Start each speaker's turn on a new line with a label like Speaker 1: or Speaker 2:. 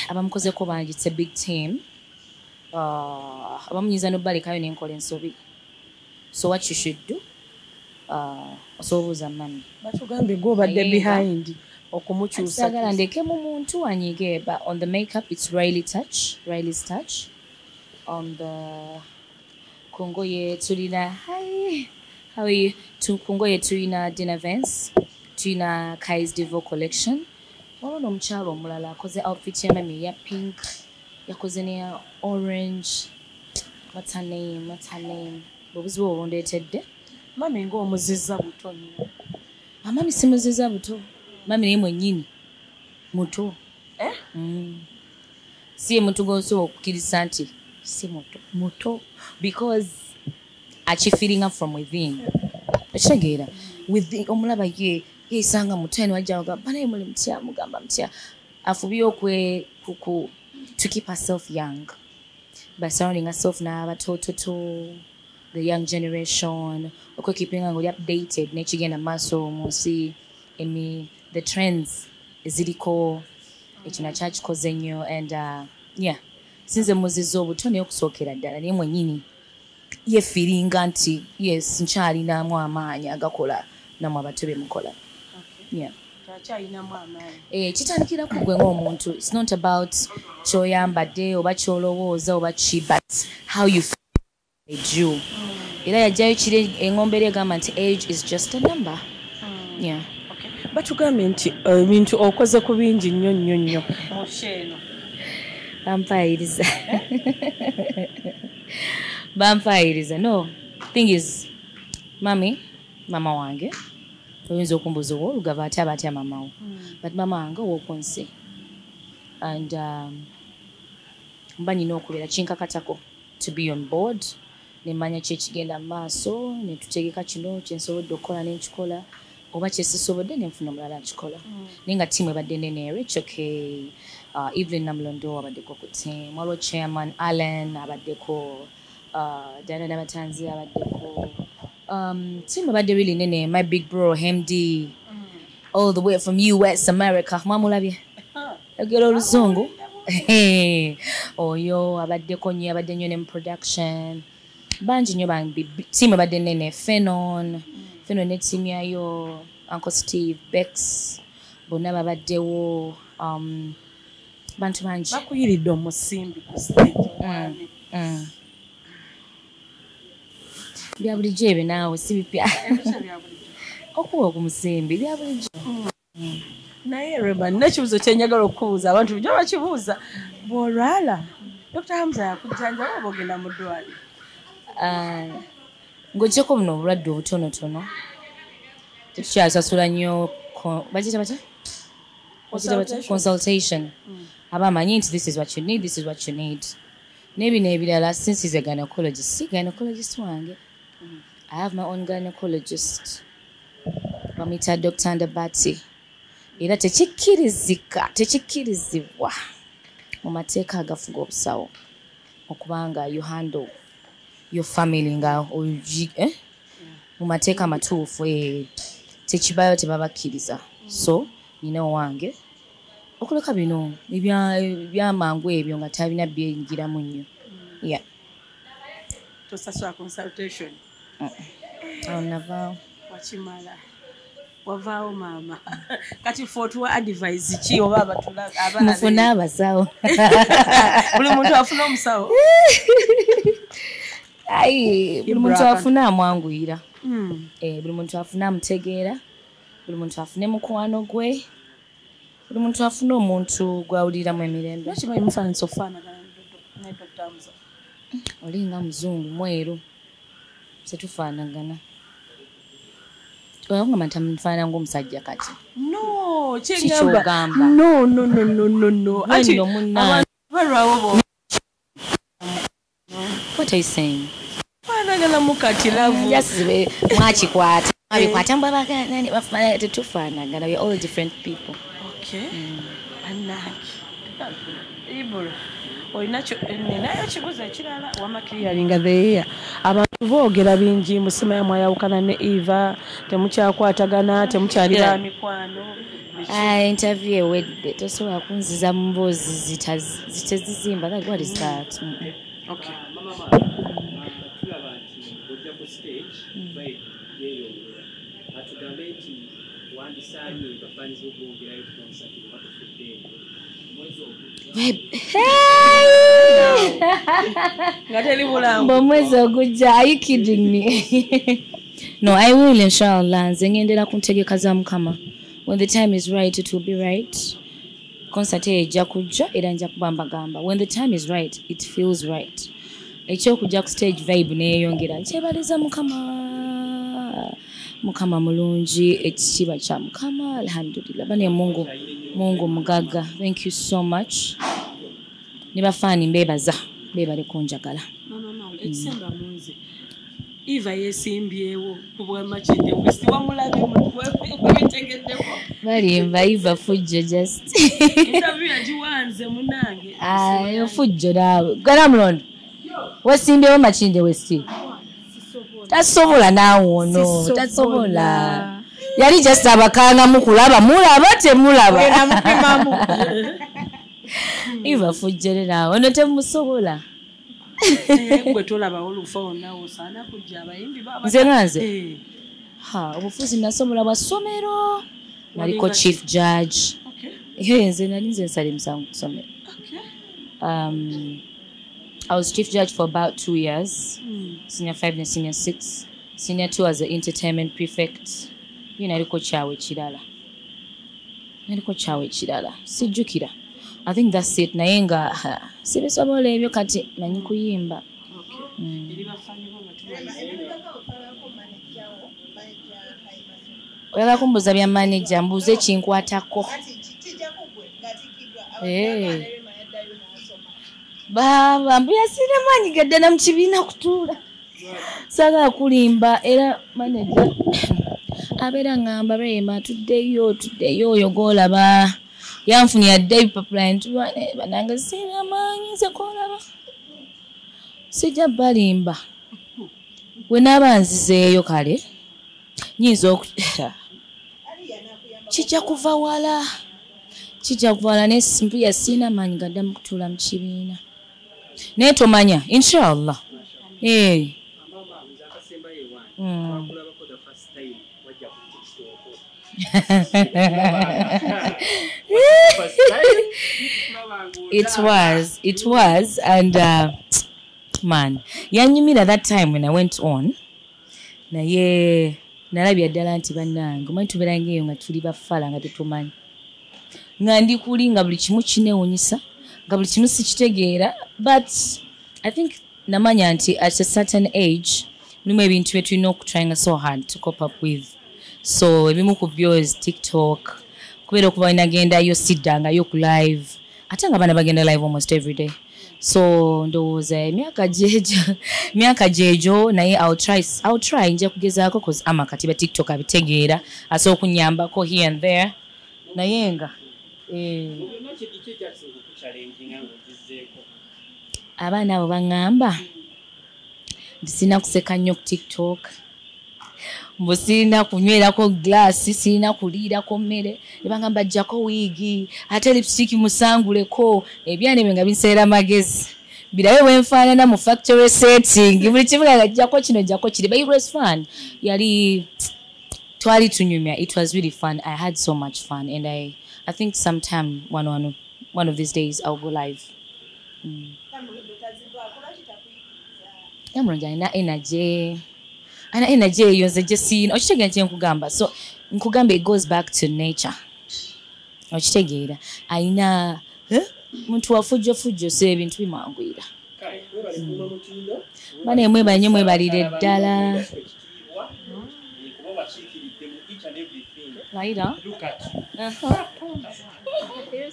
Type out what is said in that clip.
Speaker 1: abamukozeko bangi, it's a big team. Abamunyiza n'obbalekayo n'enkola ensobi. So what you should do, osobuuza mami.
Speaker 2: Batugambye gw'obadde behind okumukyusa.
Speaker 1: Sagala ndeke mu muntu anyige, but on the makeup it's Riley's touch. On the Kungoye tulina, hi, how are you? Kungoye tulina Dina Vance, tulina Kai's Devo collection. Wano omukyalo omulala akoze outfit ya mami ya pink, yakoze ne orange. What's her name? Bobuzi wo ndetedde.
Speaker 2: Mami ng'omuzizza buto nnyo.
Speaker 1: Mami simuzizza buto. Mami naye mwennyini muto. Si muntu gwosobola okukkiriza nti si muto because feeling up from within. Ekitegeera within omulaba ye isanga mutani wajja banaye muli mutya mugamba mutya afubye to keep herself young by surrounding herself n'abatototo, the young generation, keeping her updated n'ekigenda maaso munsi the trends eziliko ekina kyakikoze nnyo and sinze muzizza obuto naye okusookera ddala naye mwennyini yefiringa nti yes nkyalinamu amaanyi agakola namwe abato bemukola. Kitandikira ku gwe ng'omuntu. It's not about kyoyambadde oba kyolowooza oba ki, but how you feel. Era yajjayo kiri engombe egamba nti age is just a number.
Speaker 2: Batugambye nti ebintu okoze ku bingi nnyo musheno.
Speaker 1: Vampires. No, thing is, mama wange, oyinza okumbuza olugava atya mama wo. But mama wange wokunsi. And mba nina okubeera kinkakatako to be on board. Nemanya kyekigenda maaso, ne tutegeka kino kyensobodde okukola n'ekikola. Oba kyesisobodde nenfuna omulala akikola. Naye nga ttiimu ebadde nene Rich okay. Evelyn Namulondo abaddeko ku team. Waliwo chairman Allen abaddeko. Diana Namatanzi abaddeko. Team abadde really nene. My big bro MD. All the way from US America. Mwamulabye. Yogera oluzungu. Oyo abaddeko nnyo abadde nnyo ne mu production. Bangi nnyo bambi team abadde nene. Fenon ne team yayo Uncle Steve Bex bonna babaddewo bantu bangi
Speaker 2: bakuyiridde omusimbi ku stage
Speaker 1: bya bulijjo ebyo naawe si bipya okuwa ku musimbi bya bulijjo
Speaker 2: naye Reba n'ekibuzo kyenjagala okubuuza abantu bujja bakibuuza bw'olwala Dr. Hamza yakujjanjaba oba ogenda mu ddwaliro
Speaker 1: ng'oggyeko buno obulwadde obutonotono tetukyasasula nnyo bagita consultation abamanyi nti this is what you need n'ebino ebirala since is a gynecologist si gynecologist wange I have my own gynecologist bamuyita Dr. Ndabati era tekikkirizibwa mu mateeka agafuga obusawo okubanga you handle your family nga mu mateeka matuufu tekibayo tebabakkiriza so nina wange okuleka bino ebyamangu ebyo nga talina byeyingiramu nnyo
Speaker 2: tosasula consultation
Speaker 1: navaawo
Speaker 2: wakimala wavaawo maama kati fotuwa advice ki oba
Speaker 1: mufune abasawo
Speaker 2: buli muntu afuna omusawo
Speaker 1: buli muntu afuna amwanguyira buli muntu afuna amutegeera buli muntu afune mukwano gwe buli muntu afuna omuntu gwawuliramu emirembe
Speaker 2: kimanyi mufaananisa okufaanagana ne Dr. Hamza
Speaker 1: olinga muzungu mweru setufaanagana oyagamba nti amufaanana ng'omusajja kati
Speaker 2: no kyengamba no ati abantu balwawo
Speaker 1: what are you saying
Speaker 2: faanagana mukati lavu
Speaker 1: jasibe mwakikwata abikwata mbabagana bafaanagana tetufaanagana we are all different people
Speaker 2: okay anaki ibula oyinacho ninayo kiguza ekirala wamakiyalinga the abantu boogera bingi musima yamwe ayawukana ne Eva temukyakwatagana temukyali ba mikwano
Speaker 1: interview ewedde tosobola kunziza mu mboozi zitezizimba. What is that?
Speaker 2: Okay.
Speaker 3: tulaba nti ojja ku stage vibe yeeyongera atugambe nti wandisaanye bafanyiza okwongerayo concert nga batufudde mwezi
Speaker 2: nga teri bulango
Speaker 1: omwezi ogujja. Are you kidding me? No, I will inshallah. Nze ngendera ku ntegeka za Mukama. When the time is right, it will be right. Concert ejja kujja era nja kubambagamba. When the time is right, it feels right. Ekyokujja ku stage vibe neeyongera. Nkyebaliza Mukama mulungi, ekitiibwa kya Mukama, alhamdulillah. Bane Mungu mugaga. Thank you so much. Ne bafaani mbebaza bebale kunjagala.
Speaker 2: Mama ekisemba munzi Eva yesimbyewo kubwa makinde wesi wamulabe mwetegeddeko
Speaker 1: balimba Eva fujjo just
Speaker 2: interview yajiwanze munange
Speaker 1: yo fujjo naawe gana mulondo wesimbyewo makinde wesi tasobola naawe ono tasobola yali just abakanga mukulaba mulaba temulaba Eva fujjo naawe ono temusobola
Speaker 2: gwe tolaba olufaona osaana kujja abayimbi baba
Speaker 1: nze nanze obufuzi nasomola bwa ssomero naliko chief judge nze nali nze nsala emisango ku ssomero. I was chief judge for about 2 years, senior 5 and senior 6. Senior 2 as the entertainment prefect. Naliko kyawe kirala sijjukira. I think that's it. Naye nga sibisobola ebyo kati manyi kuyimba. Oyagala kumbuuza bya manager mbuuze kinkwatako. Baba mbuya sina manyi gadde na mu kibiina kutuula. Saagala kulimba era manager abeera ngamba Rema tuddeyo oyo gw'olaba. Yanfuni ya day pipeline bananga sina manyi ze kolaba sijja balimba we nabanzizeeyo kale nyinza kijja kuva wala ne simpuya sina manyi gadda mu kutuula mu kibiina naye tomanya inshallah It was and man yanyumira that time when I went on naye nalabya ddala nti bannange omanyi tubeera ngeeyo nga tuli bafala nga tetumanyi nga ndi kuli nga buli kimu kinewunyisa nga buli kimu sikitegeera but I think namanya nti at a certain age mulimu ebintu bye tulina okutryinga so hard to cope up with. So ebimu ku byo TikTok kubeera okuba inagendayo siddangayo ku live ate nga bana bagenda live almost every day. So ndowooza emyaka jejo naye I'll try nja kugezaako cause amakati ba TikTok abitegeera asobola okunyambako here and there naye nga abaana abo baŋŋamba nti sina kuseka nnyo ku TikTok mbu sirina kunywerako glaasi sirina kuliirako mmere ne bagamba ajjako wiigi ate lipstick musanguleko ebyana ebyo nga binseera magezi birabe bwenfaanana mu factory setting buli kivuga nga ajjako kino ajjako kiri but it was fun yali twali tunyumya. It was really fun. I had so much fun and I think sometime one of these days I'll go live. Yamulonja ina energy eyo nze gye siina okitegeera kye nkugamba so nkugamba it goes back to nature okitegeera ayina muntu wafujjofujjo so ebintu bimwanguyira bana emwebanye mwebalire ddala Later.